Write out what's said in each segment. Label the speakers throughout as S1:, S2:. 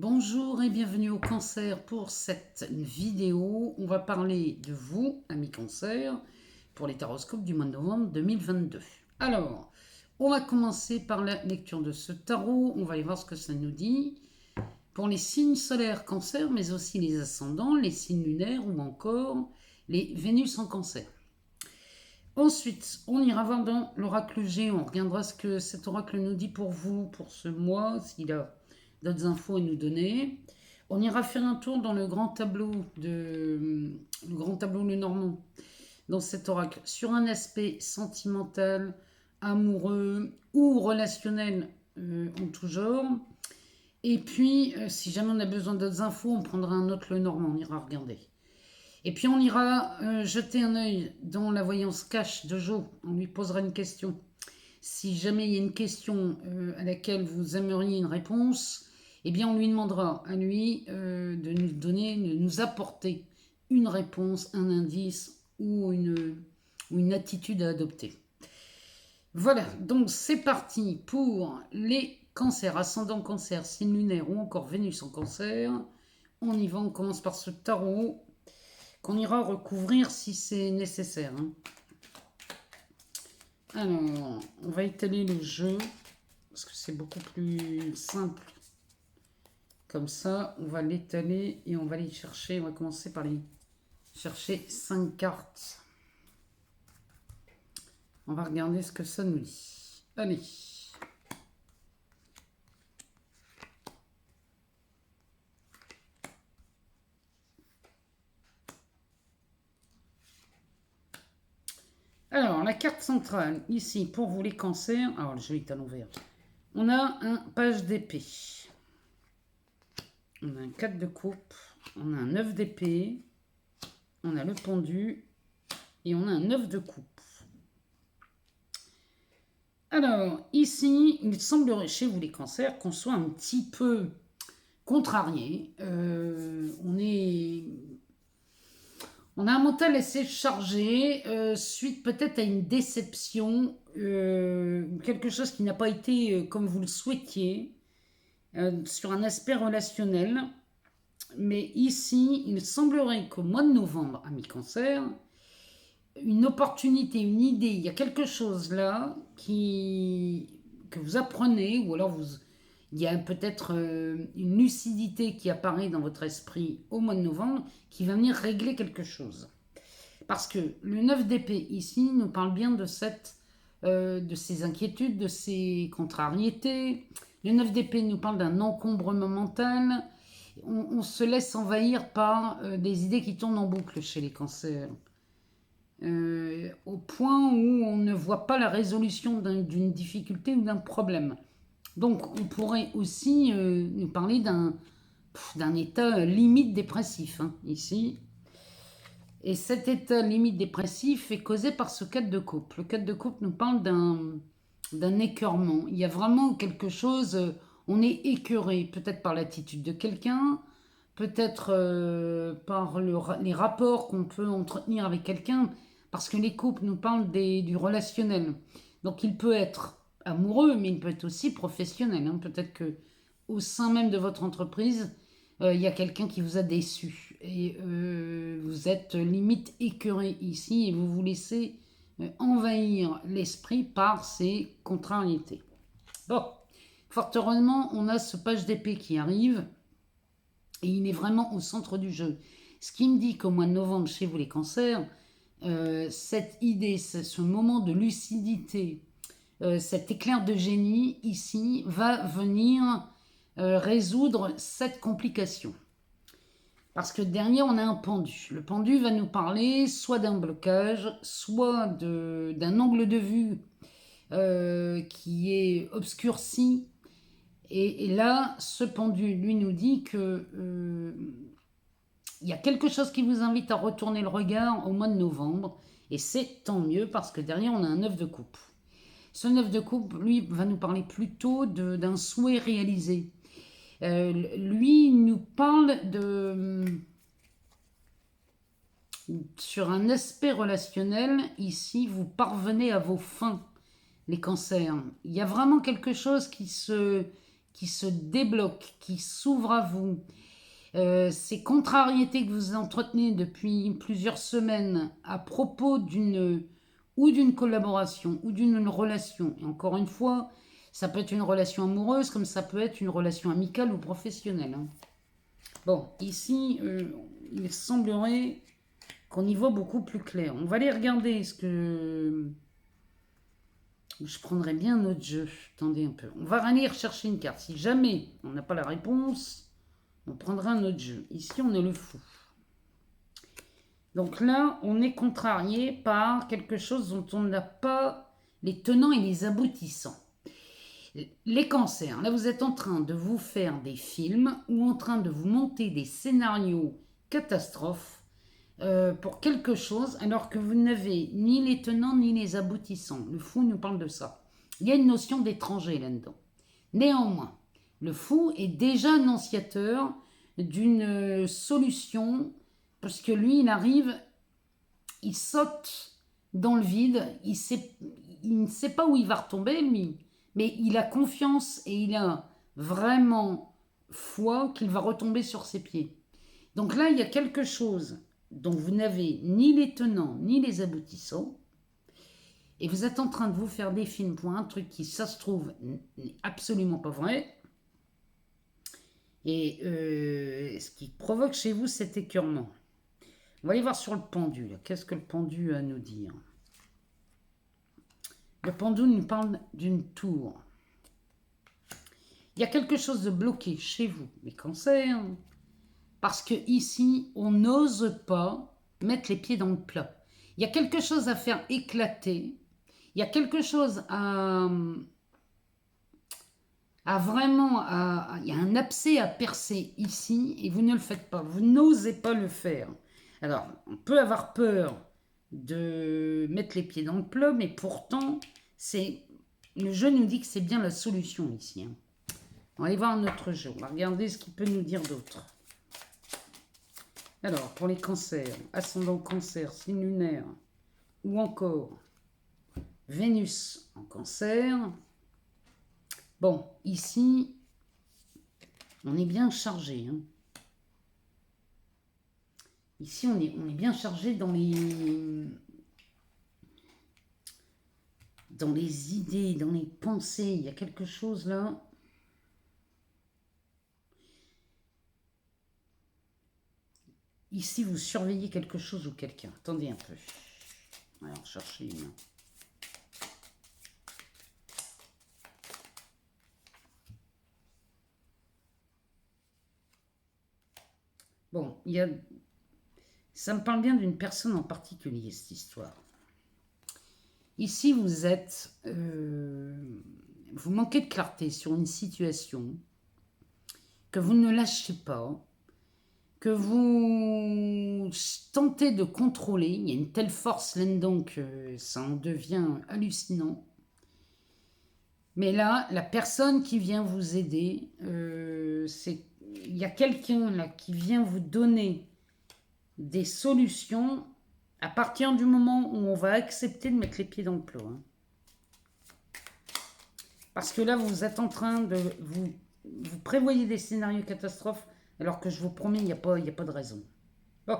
S1: Bonjour et bienvenue au Cancer pour cette vidéo. On va parler de vous, amis Cancer, pour les taroscopes du mois de novembre 2022. Alors, on va commencer par la lecture de ce tarot. On va aller voir ce que ça nous dit pour les signes solaires Cancer, mais aussi les ascendants, les signes lunaires ou encore les Vénus en Cancer. Ensuite, on ira voir dans l'oracle G. On regardera ce que cet oracle nous dit pour vous, pour ce mois, s'il a d'autres infos à nous donner. On ira faire un tour dans le grand tableau le Normand, dans cet oracle, sur un aspect sentimental, amoureux ou relationnel en tout genre. Et puis, si jamais on a besoin d'autres infos, on prendra un autre le Normand, on ira regarder. Et puis on ira jeter un œil dans la voyance cache de Jo. On lui posera une question. Si jamais il y a une question à laquelle vous aimeriez une réponse, eh bien on lui demandera à lui de nous donner, de nous apporter une réponse, un indice ou une attitude à adopter. Voilà, donc c'est parti pour les cancers, ascendant cancer, signe lunaire ou encore Vénus en cancer. On y va, on commence par ce tarot qu'on ira recouvrir si c'est nécessaire. Alors, on va étaler le jeu, parce que c'est beaucoup plus simple. Comme ça, on va l'étaler et on va aller chercher, on va commencer par les chercher 5 cartes. On va regarder ce que ça nous dit. Allez. Alors, la carte centrale, ici, pour vous les cancers. Alors, le jeu est à l'envers. On a un page d'épée. On a un 4 de coupe. On a un 9 d'épée. On a le pendu. Et on a un 9 de coupe. Alors, ici, il semblerait chez vous les cancers qu'on soit un petit peu contrarié. On a un mental assez chargé, suite peut-être à une déception, quelque chose qui n'a pas été comme vous le souhaitiez, sur un aspect relationnel. Mais ici, il semblerait qu'au mois de novembre, amis cancer, une opportunité, une idée, il y a quelque chose là que vous apprenez, ou alors il y a peut-être une lucidité qui apparaît dans votre esprit au mois de novembre qui va venir régler quelque chose. Parce que le 9 d'épée ici nous parle bien de ces inquiétudes, de ces contrariétés. Le 9 d'épée nous parle d'un encombrement mental. On se laisse envahir par des idées qui tournent en boucle chez les cancers. Au point où on ne voit pas la résolution d'une difficulté ou d'un problème. Donc on pourrait aussi nous parler d'un état limite dépressif, ici. Et cet état limite dépressif est causé par ce 4 de coupe. Le 4 de coupe nous parle d'un écœurement. Il y a vraiment quelque chose, on est écœuré, peut-être par l'attitude de quelqu'un, peut-être par les rapports qu'on peut entretenir avec quelqu'un, parce que les couples nous parlent du relationnel. Donc il peut être amoureux, mais il peut être aussi professionnel. Peut-être que au sein même de votre entreprise, il y a quelqu'un qui vous a déçu. Et vous êtes limite écœuré ici et vous vous laissez envahir l'esprit par ces contrariétés. Bon, fort heureusement, on a ce page d'épée qui arrive et il est vraiment au centre du jeu. Ce qui me dit qu'au mois de novembre, chez vous les cancers, cette idée, ce moment de lucidité, cet éclair de génie ici va venir résoudre cette complication. Parce que derrière, on a un pendu. Le pendu va nous parler soit d'un blocage, soit d'un angle de vue qui est obscurci. Et là, ce pendu, lui, nous dit que il y a quelque chose qui vous invite à retourner le regard au mois de novembre. Et c'est tant mieux parce que derrière, on a un 9 de coupe. Ce 9 de coupe, lui, va nous parler plutôt d'un souhait réalisé. Lui nous parle sur un aspect relationnel. Ici, vous parvenez à vos fins, les cancers. Il y a vraiment quelque chose qui qui se débloquent, qui s'ouvrent à vous, ces contrariétés que vous entretenez depuis plusieurs semaines à propos d'une collaboration ou d'une relation. Et encore une fois, ça peut être une relation amoureuse comme ça peut être une relation amicale ou professionnelle. Hein. Bon, ici, il semblerait qu'on y voit beaucoup plus clair. On va aller regarder ce que... Je prendrais bien notre jeu. Attendez un peu. On va aller rechercher une carte. Si jamais on n'a pas la réponse, on prendra un autre jeu. Ici, on est le fou. Donc là, on est contrarié par quelque chose dont on n'a pas les tenants et les aboutissants. Les cancers, là vous êtes en train de vous faire des films ou en train de vous monter des scénarios catastrophes pour quelque chose alors que vous n'avez ni les tenants ni les aboutissants. Le fou nous parle de ça. Il y a une notion d'étranger là-dedans. Néanmoins, le fou est déjà annonciateur d'une solution parce que lui, il arrive, il saute dans le vide, il ne sait pas où il va retomber, lui, mais il a confiance et il a vraiment foi qu'il va retomber sur ses pieds. Donc là, il y a quelque chose dont vous n'avez ni les tenants ni les aboutissants, et vous êtes en train de vous faire des films pour un truc qui, ça se trouve, n'est absolument pas vrai, et ce qui provoque chez vous cet écœurement. On va aller voir sur le pendu. Qu'est-ce que le pendu a à nous dire? Le pendu nous parle d'une tour. Il y a quelque chose de bloqué chez vous, les cancers, parce que ici, on n'ose pas mettre les pieds dans le plat. Il y a quelque chose à faire éclater. Il y a quelque chose il y a un abcès à percer ici et vous ne le faites pas. Vous n'osez pas le faire. Alors, on peut avoir peur de mettre les pieds dans le plat, mais pourtant, le jeu nous dit que c'est bien la solution ici. Hein. On va aller voir notre jeu. On va regarder ce qu'il peut nous dire d'autre. Alors, pour les cancers, ascendant cancer, signe lunaire, ou encore Vénus en cancer. Bon, ici, on est bien chargé. Hein. Ici, on est bien chargé dans les idées, dans les pensées. Il y a quelque chose là. Ici, vous surveillez quelque chose ou quelqu'un. Attendez un peu. Alors, cherchez une. Bon, ça me parle bien d'une personne en particulier, cette histoire. Ici, vous êtes... vous manquez de clarté sur une situation que vous ne lâchez pas, que vous tentez de contrôler. Il y a une telle force là-dedans que ça en devient hallucinant. Mais là, la personne qui vient vous aider, il y a quelqu'un là qui vient vous donner des solutions à partir du moment où on va accepter de mettre les pieds dans le plat. Hein. Parce que là, vous êtes en train de... Vous prévoyez des scénarios catastrophes, alors que je vous promets, il n'y a pas de raison. Bon.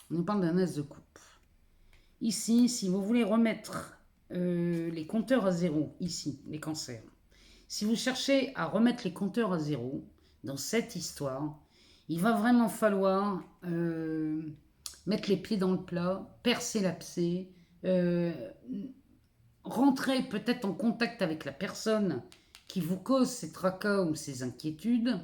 S1: On nous parle d'un as de coupe. Ici, si vous voulez remettre les compteurs à zéro, ici, les cancers, si vous cherchez à remettre les compteurs à zéro dans cette histoire, il va vraiment falloir mettre les pieds dans le plat, percer l'abcès, rentrer peut-être en contact avec la personne qui vous cause ces tracas ou ces inquiétudes.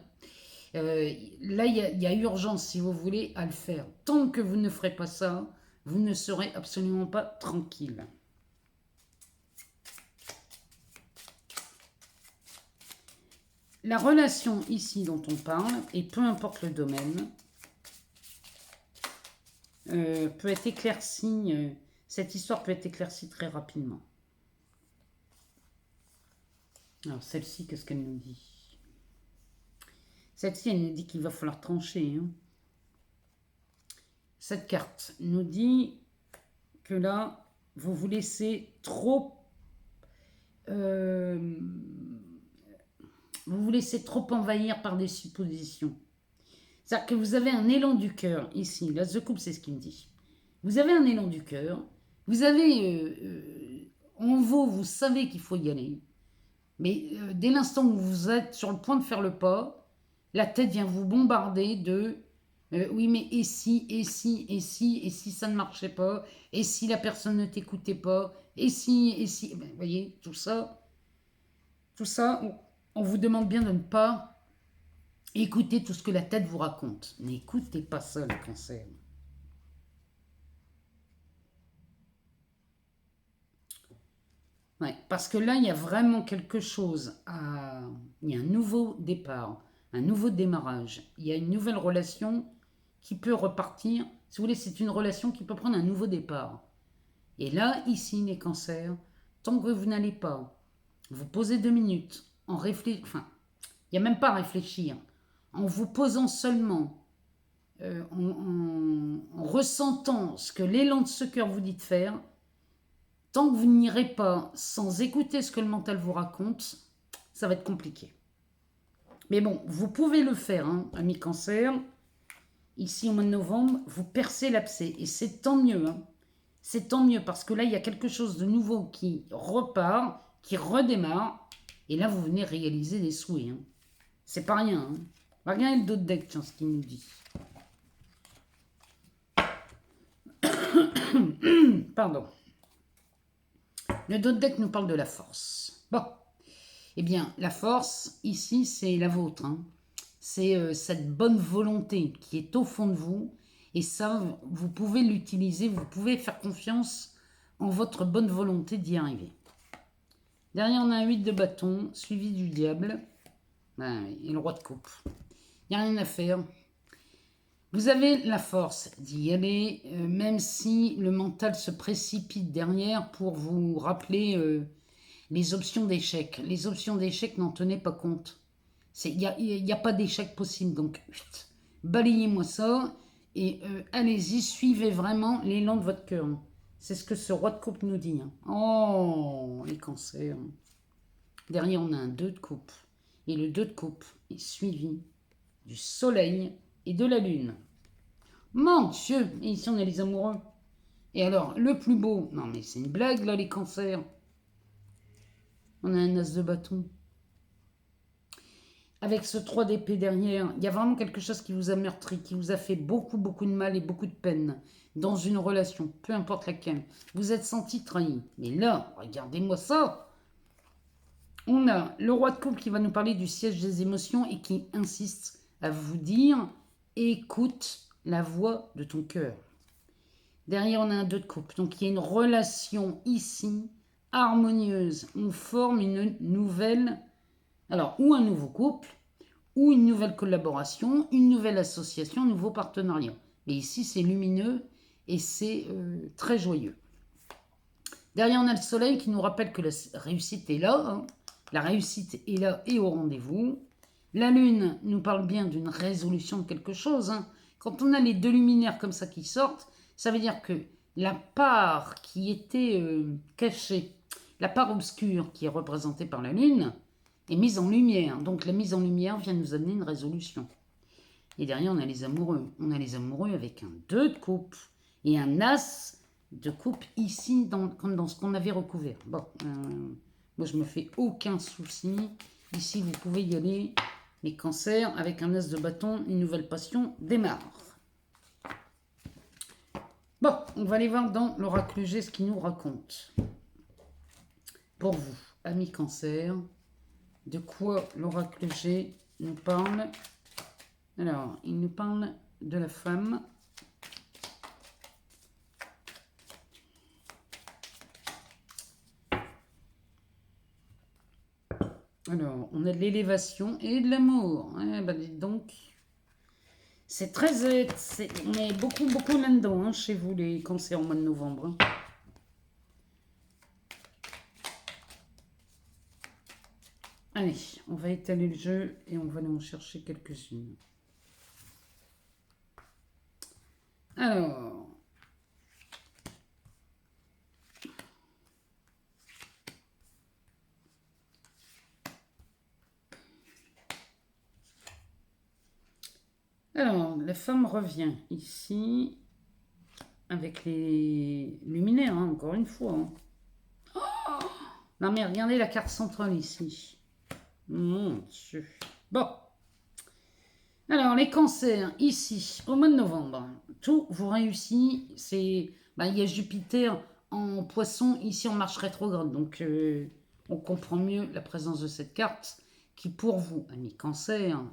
S1: Là, il y a urgence, si vous voulez, à le faire. Tant que vous ne ferez pas ça, vous ne serez absolument pas tranquille. La relation ici dont on parle, et peu importe le domaine, peut être éclaircie, cette histoire peut être éclaircie très rapidement. Alors celle-ci, qu'est-ce qu'elle nous dit? Celle-ci, elle nous dit qu'il va falloir trancher. Hein. Cette carte nous dit que là, vous vous laissez trop vous vous laissez trop envahir par des suppositions. C'est-à-dire que vous avez un élan du cœur, ici, l'as de coupe, c'est ce qu'il me dit. Vous avez un élan du cœur, vous avez en vous savez qu'il faut y aller, mais dès l'instant où vous êtes sur le point de faire le pas, la tête vient vous bombarder de oui, mais et si, et si, et si, et si ça ne marchait pas, et si la personne ne t'écoutait pas, et si, ben, vous voyez, tout ça, on vous demande bien de ne pas écouter tout ce que la tête vous raconte. N'écoutez pas ça, le cancer. Ouais, parce que là, il y a vraiment quelque chose à... Il y a un nouveau départ, un nouveau démarrage. Il y a une nouvelle relation qui peut repartir. Si vous voulez, c'est une relation qui peut prendre un nouveau départ. Et là, ici, les cancers, tant que vous n'allez pas vous poser 2 minutes, en réfléchissant, enfin, il n'y a même pas à réfléchir, en vous posant seulement, en ressentant ce que l'élan de ce cœur vous dit de faire, tant que vous n'irez pas sans écouter ce que le mental vous raconte, ça va être compliqué. Mais bon, vous pouvez le faire, hein, amis cancer. Ici, au mois de novembre, vous percez l'abcès. Et c'est tant mieux. Hein. C'est tant mieux parce que là, il y a quelque chose de nouveau qui repart, qui redémarre. Et là, vous venez réaliser des souhaits. Hein. C'est pas rien. Hein. Regardez le dos de deck, tiens, ce qu'il nous dit. Pardon. Le dos de deck nous parle de la force. Bon. Eh bien, la force, ici, c'est la vôtre. Hein. C'est cette bonne volonté qui est au fond de vous. Et ça, vous pouvez l'utiliser, vous pouvez faire confiance en votre bonne volonté d'y arriver. Derrière, on a un 8 de bâton, suivi du diable. Et le roi de coupe. Il n'y a rien à faire. Vous avez la force d'y aller, même si le mental se précipite derrière pour vous rappeler les options d'échec. Les options d'échec n'en tenaient pas compte. Il n'y a pas d'échec possible, donc balayez-moi ça et allez-y, suivez vraiment l'élan de votre cœur. C'est ce que ce roi de coupe nous dit. Hein. Oh, les cancers. Derrière, on a un 2 de coupe. Et le 2 de coupe est suivi du soleil et de la lune. Mon Dieu, et ici on a les amoureux. Et alors, le plus beau, non mais c'est une blague là, les cancers. On a un as de bâton. Avec ce 3 d'épée derrière, il y a vraiment quelque chose qui vous a meurtri, qui vous a fait beaucoup, beaucoup de mal et beaucoup de peine dans une relation, peu importe laquelle. Vous êtes senti trahi. Mais là, regardez-moi ça. On a le roi de coupe qui va nous parler du siège des émotions et qui insiste à vous dire « Écoute la voix de ton cœur ». Derrière, on a un 2 de coupe. Donc, il y a une relation ici harmonieuse. On forme une nouvelle... Alors, ou un nouveau couple, ou une nouvelle collaboration, une nouvelle association, un nouveau partenariat. Mais ici, c'est lumineux et c'est très joyeux. Derrière, on a le soleil qui nous rappelle que la réussite est là. Hein. La réussite est là et au rendez-vous. La lune nous parle bien d'une résolution de quelque chose. Hein. Quand on a les 2 luminaires comme ça qui sortent, ça veut dire que la part qui était cachée, la part obscure qui est représentée par la lune, est mise en lumière. Donc la mise en lumière vient nous amener une résolution. Et derrière, on a les amoureux. On a les amoureux avec un 2 de coupe et un as de coupe ici, comme dans ce qu'on avait recouvert. Bon, moi je me fais aucun souci. Ici, vous pouvez y aller. Les cancers, avec un as de bâton, une nouvelle passion démarre. Bon, on va aller voir dans l'oracle G ce qu'il nous raconte. Pour vous, amis cancer, de quoi l'oracle G nous parle? Alors, il nous parle de la femme. Alors, on a de l'élévation et de l'amour. Eh ben, dites donc. C'est très... on est beaucoup, beaucoup là-dedans, hein, chez vous, les cancers, en mois de novembre. Hein. Allez, on va étaler le jeu et on va aller en chercher quelques-unes. Alors... Alors, la femme revient ici avec les luminaires, hein, encore une fois. Hein. Non mais regardez la carte centrale ici. Mon Dieu. Bon. Alors, les cancers, ici, au mois de novembre, tout vous réussit. C'est, il y a Jupiter en poisson, ici en marche rétrograde. Donc, on comprend mieux la présence de cette carte qui, pour vous, amis cancer,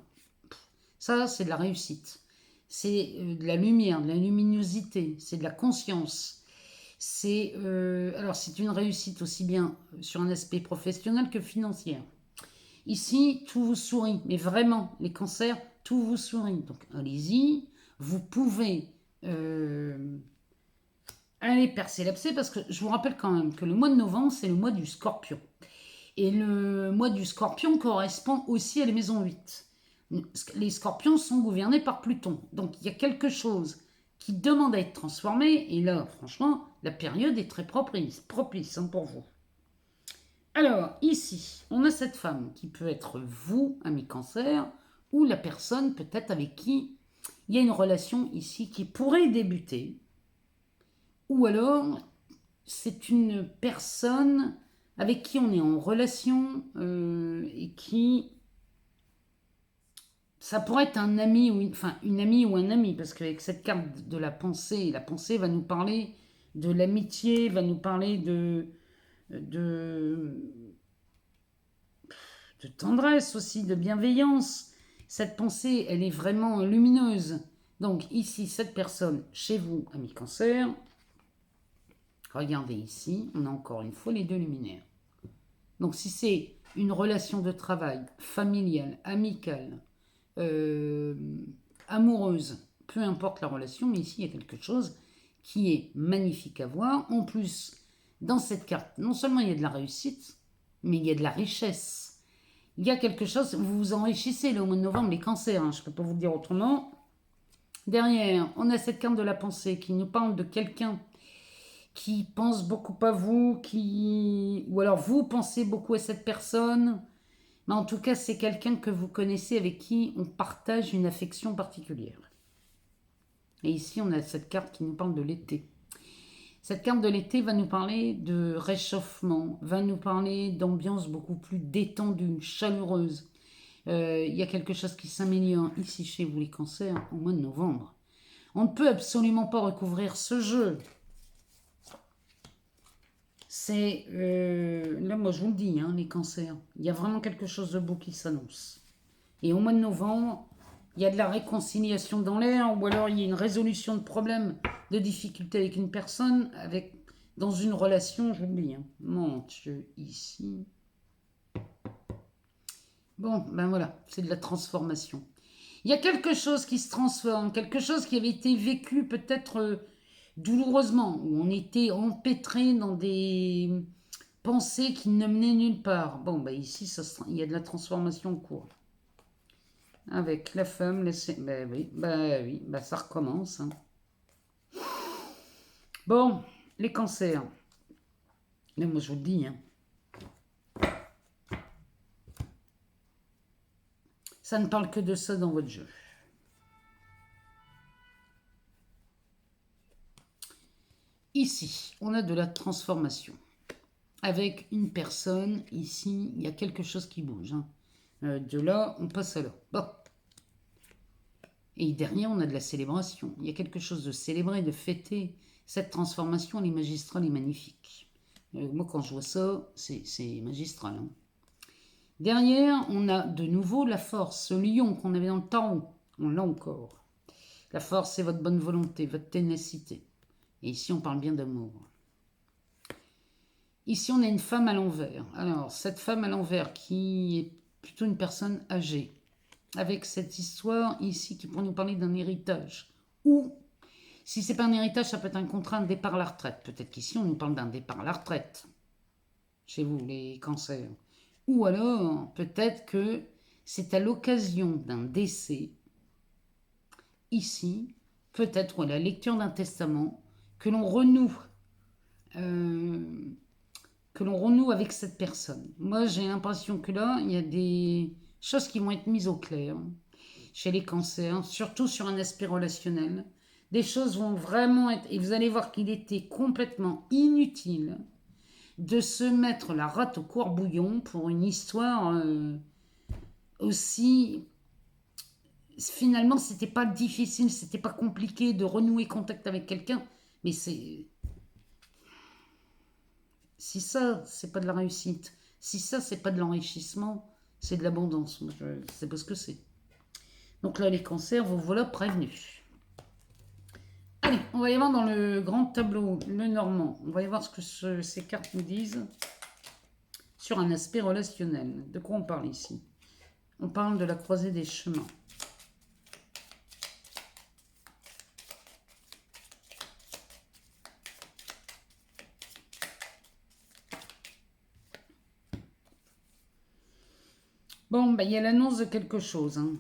S1: ça, c'est de la réussite. C'est de la lumière, de la luminosité, c'est de la conscience. Alors, c'est une réussite aussi bien sur un aspect professionnel que financier. Ici, tout vous sourit, mais vraiment, les cancers, tout vous sourit. Donc, allez-y, vous pouvez aller percer l'abcès parce que je vous rappelle quand même que le mois de novembre, c'est le mois du scorpion. Et le mois du scorpion correspond aussi à la maison 8. Les scorpions sont gouvernés par Pluton. Donc, il y a quelque chose qui demande à être transformé. Et là, franchement, la période est très propice hein, pour vous. Alors, ici, on a cette femme qui peut être vous, ami cancer, ou la personne peut-être avec qui il y a une relation ici qui pourrait débuter. Ou alors, c'est une personne avec qui on est en relation et qui... Ça pourrait être un ami ou une amie ou un ami, parce qu'avec cette carte de la pensée va nous parler de l'amitié, va nous parler de tendresse aussi, de bienveillance. Cette pensée, elle est vraiment lumineuse. Donc ici, cette personne, chez vous, ami cancer, regardez ici, on a encore une fois les deux luminaires. Donc si c'est une relation de travail, familiale, amicale, amoureuse, peu importe la relation, mais ici il y a quelque chose qui est magnifique à voir. En plus, dans cette carte, non seulement il y a de la réussite, mais il y a de la richesse. Il y a quelque chose, vous vous enrichissez là, au mois de novembre, les cancers, hein, je ne peux pas vous le dire autrement. Derrière, on a cette carte de la pensée qui nous parle de quelqu'un qui pense beaucoup à vous, ou alors vous pensez beaucoup à cette personne. Mais en tout cas, c'est quelqu'un que vous connaissez avec qui on partage une affection particulière. Et ici, on a cette carte qui nous parle de l'été. Cette carte de l'été va nous parler de réchauffement, va nous parler d'ambiance beaucoup plus détendue, chaleureuse. Il y a quelque chose qui s'améliore ici chez vous les cancers au mois de novembre. On ne peut absolument pas recouvrir ce jeu. C'est, là moi je vous le dis, hein, les cancers, il y a vraiment quelque chose de beau qui s'annonce. Et au mois de novembre, il y a de la réconciliation dans l'air, ou alors il y a une résolution de problèmes, de difficultés avec une personne, dans une relation, je vous le dis. Hein. Mon Dieu, ici. Bon, ben voilà, c'est de la transformation. Il y a quelque chose qui se transforme, quelque chose qui avait été vécu peut-être douloureusement, où on était empêtré dans des pensées qui ne menaient nulle part. Bon, ben ici, il y a de la transformation en cours. Avec la femme, ben oui, ça recommence. Hein. Bon, les cancers. Mais moi, je vous le dis, hein. Ça ne parle que de ça dans votre jeu. Ici, on a de la transformation. Avec une personne, ici, il y a quelque chose qui bouge. Hein. De là, on passe à là. Bon. Et derrière, on a de la célébration. Il y a quelque chose de célébrer, de fêter. Cette transformation, elle est magistrale et magnifique. Moi, quand je vois ça, c'est magistral. Hein. Derrière, on a de nouveau la force, ce lion qu'on avait dans le tarot. On l'a encore. La force, c'est votre bonne volonté, votre ténacité. Et ici, on parle bien d'amour. Ici, on a une femme à l'envers. Alors, cette femme à l'envers qui est plutôt une personne âgée. Avec cette histoire ici qui pourrait nous parler d'un héritage. Ou, si ce n'est pas un héritage, ça peut être un contrat de départ à la retraite. Peut-être qu'ici, on nous parle d'un départ à la retraite. Chez vous, les cancers. Ou alors, peut-être que c'est à l'occasion d'un décès, ici, peut-être la lecture d'un testament, que l'on renoue avec cette personne. Moi, j'ai l'impression que là, il y a des choses qui vont être mises au clair. chez les cancers, surtout sur un aspect relationnel. Des choses vont vraiment être... Et vous allez voir qu'il était complètement inutile de se mettre la rate au courbouillon pour une histoire aussi... Finalement, c'était pas difficile, c'était pas compliqué de renouer contact avec quelqu'un, mais c'est... Si ça, c'est pas de la réussite, si ça, c'est pas de l'enrichissement, c'est de l'abondance. Je sais pas ce que c'est. Donc là, les cancers, vous voilà prévenus. Allez, on va y voir dans le grand tableau, le normand. On va y voir ce que ces cartes nous disent sur un aspect relationnel. De quoi on parle ici? On parle de la croisée des chemins. Bon, bah, il y a l'annonce de quelque chose. Hein.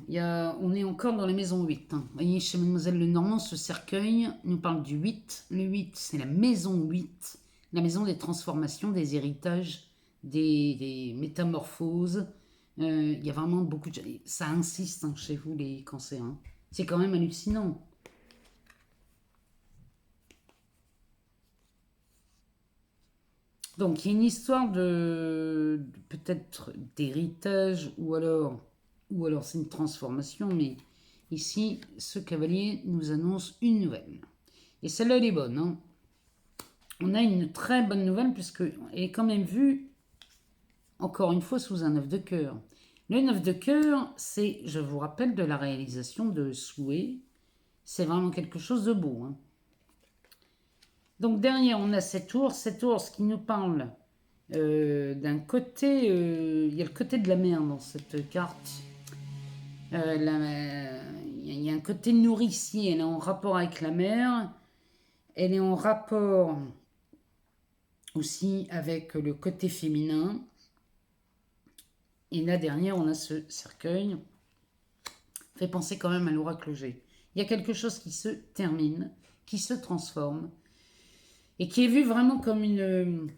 S1: On est encore dans la maison 8. Hein. Vous voyez, chez Mademoiselle Lenormand, ce cercueil nous parle du 8. Le 8, c'est la maison 8. La maison des transformations, des héritages, des métamorphoses. Il y a vraiment beaucoup de... Ça insiste hein, chez vous, les cancers. Hein. C'est quand même hallucinant. Donc, il y a une histoire de peut-être d'héritage ou alors c'est une transformation, mais ici, ce cavalier nous annonce une nouvelle. Et celle-là, elle est bonne. Hein. On a une très bonne nouvelle puisqu'elle est quand même vue, encore une fois, sous un 9 de cœur. Le 9 de cœur, c'est, je vous rappelle, de la réalisation de souhaits. C'est vraiment quelque chose de beau. Hein. Donc derrière, on a cet ours qui nous parle d'un côté, il y a le côté de la mer dans cette carte. Il y a un côté nourricier, elle est en rapport avec la mer, elle est en rapport aussi avec le côté féminin. Et là derrière, on a ce cercueil, fait penser quand même à l'oracle G. Il y a quelque chose qui se termine, qui se transforme, et qui est vu vraiment comme une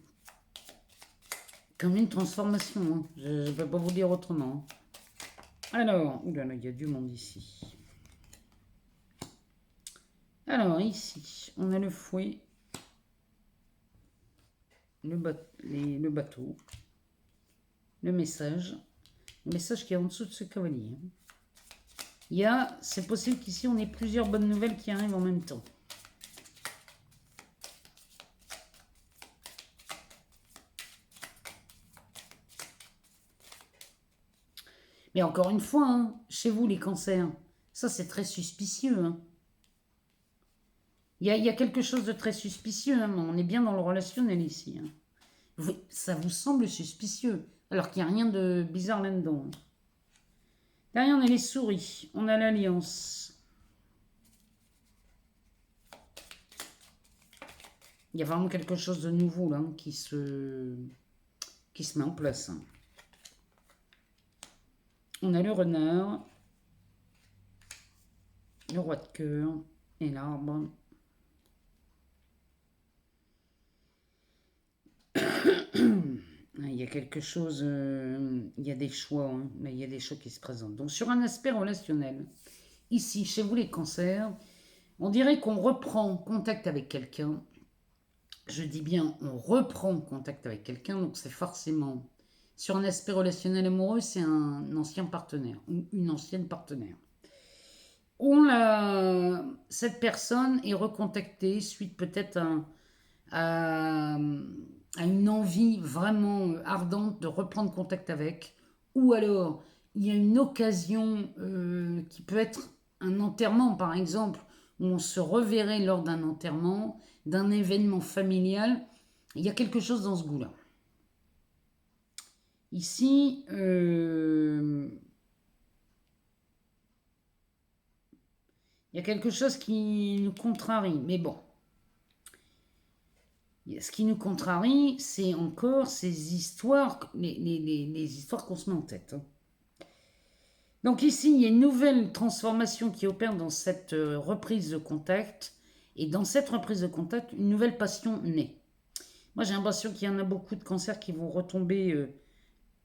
S1: transformation. Hein. Je ne vais pas vous dire autrement. Alors, oulala, il y a du monde ici. Alors, ici, on a le fouet, le bateau, le message qui est en dessous de ce cavalier. C'est possible qu'ici, on ait plusieurs bonnes nouvelles qui arrivent en même temps. Mais encore une fois, hein, chez vous les cancers, ça c'est très suspicieux. Hein. Il y a quelque chose de très suspicieux. Hein, on est bien dans le relationnel ici. Hein. Ça vous semble suspicieux, alors qu'il n'y a rien de bizarre là-dedans. Hein. Derrière, on a les souris. On a l'alliance. Il y a vraiment quelque chose de nouveau là, hein, qui se met en place. Hein. On a le renard, le roi de cœur et l'arbre. Il y a quelque chose, il y a des choix, hein, mais il y a des choix qui se présentent. Donc sur un aspect relationnel, ici, chez vous les cancers, on dirait qu'on reprend contact avec quelqu'un. Je dis bien, on reprend contact avec quelqu'un, donc c'est forcément... Sur un aspect relationnel amoureux, c'est un ancien partenaire ou une ancienne partenaire. Cette personne est recontactée suite peut-être à une envie vraiment ardente de reprendre contact avec, ou alors il y a une occasion qui peut être un enterrement par exemple, où on se reverrait lors d'un enterrement, d'un événement familial. Il y a quelque chose dans ce goût-là. Ici, il y a quelque chose qui nous contrarie, mais bon. Ce qui nous contrarie, c'est encore ces histoires, les histoires qu'on se met en tête. Hein. Donc ici, il y a une nouvelle transformation qui opère dans cette reprise de contact. Et dans cette reprise de contact, une nouvelle passion naît. Moi, j'ai l'impression qu'il y en a beaucoup de cancers qui vont retomber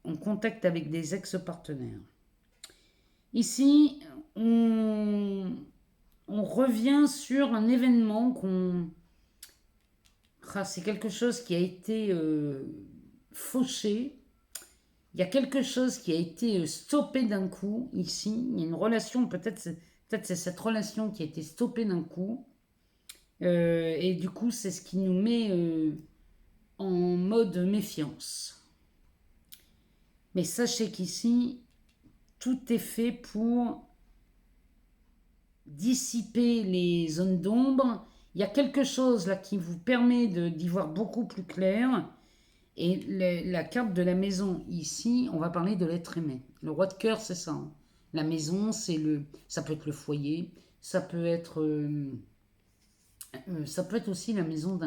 S1: en contact avec des ex-partenaires. Ici, on, on revient sur un événement qu'on... Ah, c'est quelque chose qui a été fauché. Il y a quelque chose qui a été stoppé d'un coup ici. Il y a une relation, peut-être c'est cette relation qui a été stoppée d'un coup. Et du coup, c'est ce qui nous met en mode méfiance. Mais sachez qu'ici, tout est fait pour dissiper les zones d'ombre. Il y a quelque chose là qui vous permet d'y voir beaucoup plus clair. Et la carte de la maison ici, on va parler de l'être aimé. Le roi de cœur, c'est ça, hein. La maison, ça peut être le foyer, ça peut être aussi la maison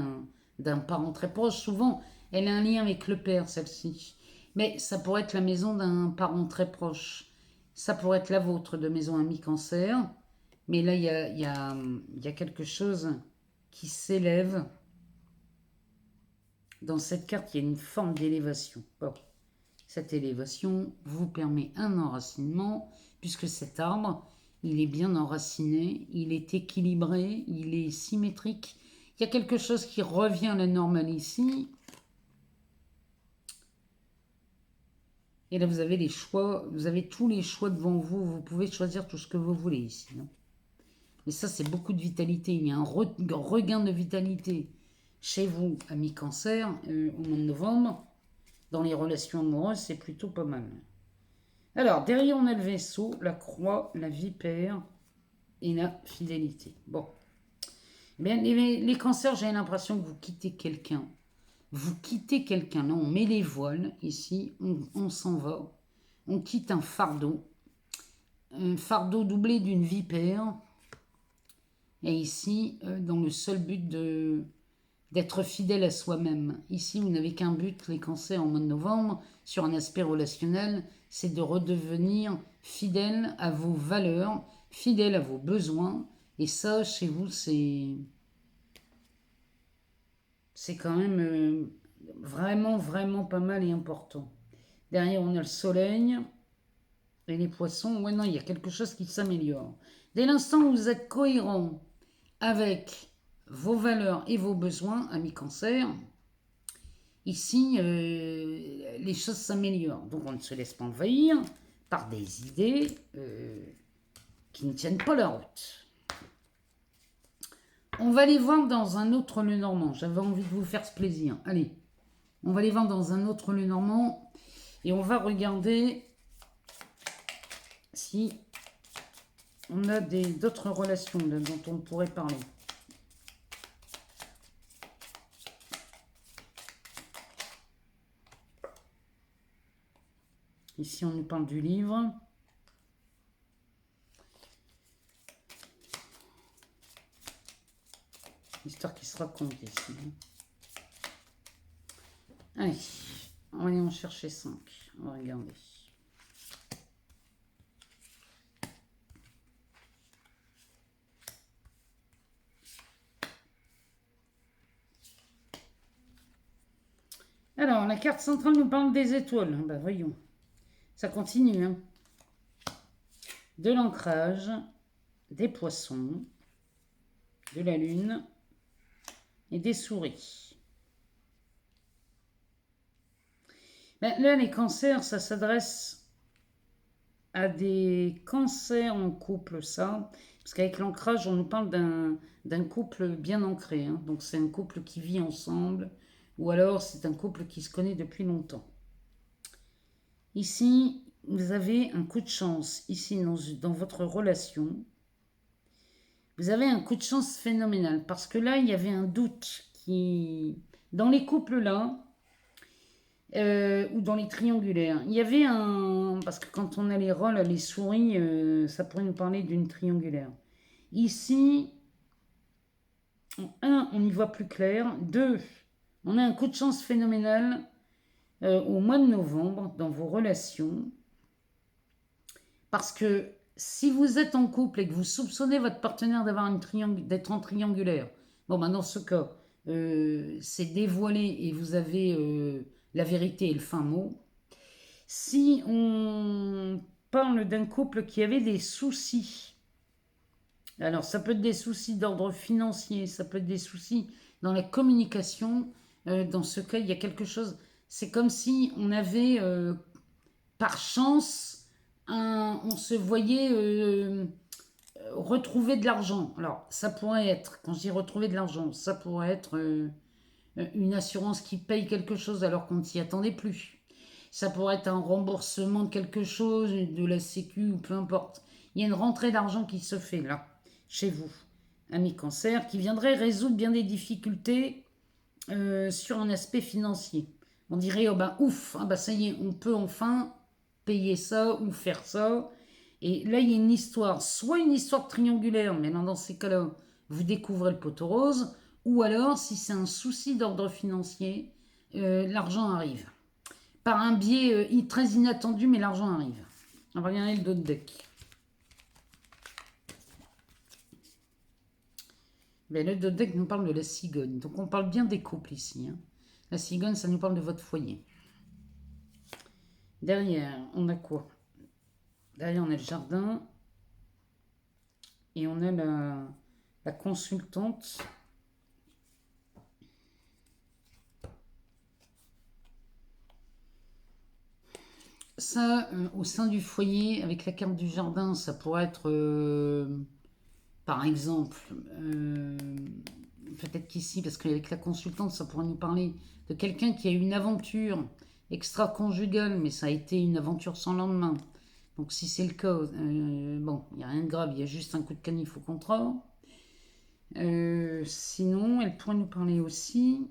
S1: d'un parent très proche. Souvent, elle a un lien avec le père, celle-ci. Mais ça pourrait être la maison d'un parent très proche. Ça pourrait être la vôtre de maison ami cancer. Mais là, il y a quelque chose qui s'élève. Dans cette carte, il y a une forme d'élévation. Bon. Cette élévation vous permet un enracinement, puisque cet arbre, il est bien enraciné, il est équilibré, il est symétrique. Il y a quelque chose qui revient à la normale ici. Et là, vous avez les choix, vous avez tous les choix devant vous. Vous pouvez choisir tout ce que vous voulez ici, non? Mais ça, c'est beaucoup de vitalité. Il y a un regain de vitalité chez vous, amis cancer, au mois de novembre. Dans les relations amoureuses, c'est plutôt pas mal. Alors, derrière, on a le vaisseau, la croix, la vipère et la fidélité. Bon. Eh bien, les cancers, j'ai l'impression que vous quittez quelqu'un. Vous quittez quelqu'un. Là, on met les voiles. Ici, on s'en va. On quitte un fardeau. Un fardeau doublé d'une vipère. Et ici, dans le seul but d'être fidèle à soi-même. Ici, vous n'avez qu'un but, les cancers en mois de novembre, sur un aspect relationnel, c'est de redevenir fidèle à vos valeurs, fidèle à vos besoins. Et ça, chez vous, c'est quand même vraiment, vraiment pas mal et important. Derrière, on a le soleil et les poissons. Ouais, non, il y a quelque chose qui s'améliore. Dès l'instant où vous êtes cohérent avec vos valeurs et vos besoins, amis cancer, ici, les choses s'améliorent. Donc, on ne se laisse pas envahir par des idées qui ne tiennent pas la route. On va les voir dans un autre Lenormand. J'avais envie de vous faire ce plaisir. Allez, on va les voir dans un autre Lenormand. Et on va regarder si on a d'autres relations dont on pourrait parler. Ici, on nous parle du livre. L'histoire qui se raconte ici. Allez, on va aller en chercher 5. On va regarder. Alors, la carte centrale nous parle des étoiles. Ben, voyons. Ça continue, hein. De l'ancrage, des poissons, de la lune et des souris. Ben, là, les cancers, ça s'adresse à des cancers en couple, ça. Parce qu'avec l'ancrage, on nous parle d'un couple bien ancré, hein. Donc, c'est un couple qui vit ensemble. Ou alors, c'est un couple qui se connaît depuis longtemps. Ici, vous avez un coup de chance. Ici, dans votre relation, vous avez un coup de chance phénoménal. Parce que là, il y avait un doute qui... Dans les couples là, ou dans les triangulaires, il y avait un... Parce que quand on a les rôles, les souris, ça pourrait nous parler d'une triangulaire. Ici, un, on y voit plus clair. Deux, on a un coup de chance phénoménal au mois de novembre dans vos relations. Parce que si vous êtes en couple et que vous soupçonnez votre partenaire d'être en triangulaire, bon, ben dans ce cas, c'est dévoilé et vous avez la vérité et le fin mot. Si on parle d'un couple qui avait des soucis. Alors, ça peut être des soucis d'ordre financier, ça peut être des soucis dans la communication. Dans ce cas, il y a quelque chose. C'est comme si on avait, par chance, on se voyait retrouver de l'argent. Alors, ça pourrait être, quand je dis retrouver de l'argent, ça pourrait être une assurance qui paye quelque chose alors qu'on ne s'y attendait plus. Ça pourrait être un remboursement de quelque chose, de la sécu ou peu importe. Il y a une rentrée d'argent qui se fait là, chez vous, ami Cancer, qui viendrait résoudre bien des difficultés sur un aspect financier. On dirait, oh ben ouf, ah ben ça y est, on peut enfin payer ça ou faire ça. Et là, il y a une histoire, soit une histoire triangulaire, mais dans ces cas-là, vous découvrez le poteau rose, ou alors, si c'est un souci d'ordre financier, l'argent arrive. Par un biais très inattendu, mais l'argent arrive. On va regarder le dos de deck. Ben, le dos de deck nous parle de la cigogne. Donc on parle bien des couples ici. Hein. La cigogne, ça nous parle de votre foyer. Derrière, on a quoi? Derrière, on a le jardin. Et on a la consultante. Ça, au sein du foyer, avec la carte du jardin, ça pourrait être, par exemple, peut-être qu'ici, parce qu'avec la consultante, ça pourrait nous parler de quelqu'un qui a eu une aventure extra-conjugale, mais ça a été une aventure sans lendemain. Donc si c'est le cas, bon, il n'y a rien de grave, il y a juste un coup de canif au contrat. Sinon, elle pourrait nous parler aussi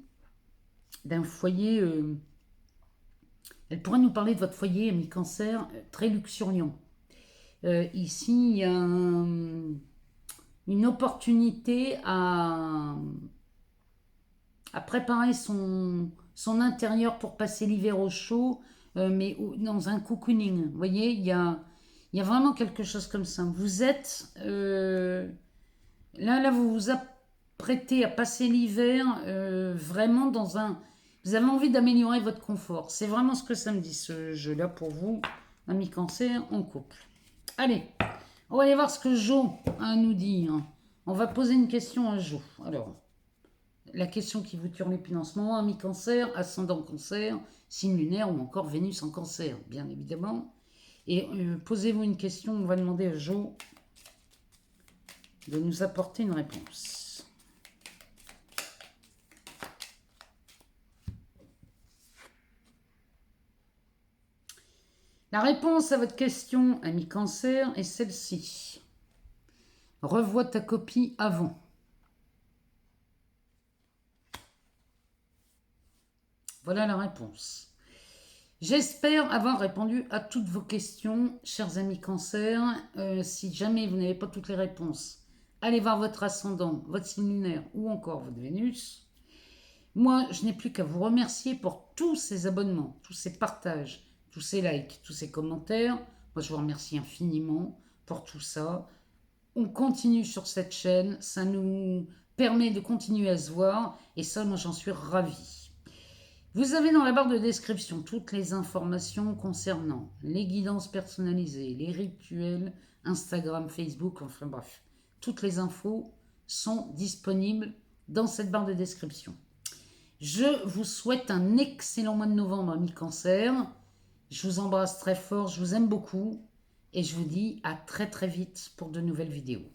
S1: d'un foyer... elle pourrait nous parler de votre foyer, ami Cancer, très luxuriant. Ici, il y a une opportunité à préparer son intérieur pour passer l'hiver au chaud, mais dans un cocooning. Vous voyez, il y a vraiment quelque chose comme ça. Vous êtes... là, vous vous apprêtez à passer l'hiver vraiment dans un... Vous avez envie d'améliorer votre confort. C'est vraiment ce que ça me dit, ce jeu-là, pour vous, ami Cancer, en couple. Allez, on va aller voir ce que Jo a à nous dire. On va poser une question à Jo. Alors, la question qui vous turlupine en ce moment, ami Cancer, ascendant Cancer, signe lunaire ou encore Vénus en Cancer, bien évidemment. Et posez-vous une question, on va demander à Jo de nous apporter une réponse. La réponse à votre question, ami Cancer, est celle-ci. Revois ta copie avant. Voilà la réponse. J'espère avoir répondu à toutes vos questions, chers amis Cancer. Si jamais vous n'avez pas toutes les réponses, allez voir votre ascendant, votre signe lunaire ou encore votre Vénus. Moi, je n'ai plus qu'à vous remercier pour tous ces abonnements, tous ces partages, tous ces likes, tous ces commentaires. Moi, je vous remercie infiniment pour tout ça. On continue sur cette chaîne, ça nous permet de continuer à se voir et ça, moi, j'en suis ravie. Vous avez dans la barre de description toutes les informations concernant les guidances personnalisées, les rituels, Instagram, Facebook, enfin bref. Toutes les infos sont disponibles dans cette barre de description. Je vous souhaite un excellent mois de novembre, amis Cancer. Je vous embrasse très fort, je vous aime beaucoup et je vous dis à très très vite pour de nouvelles vidéos.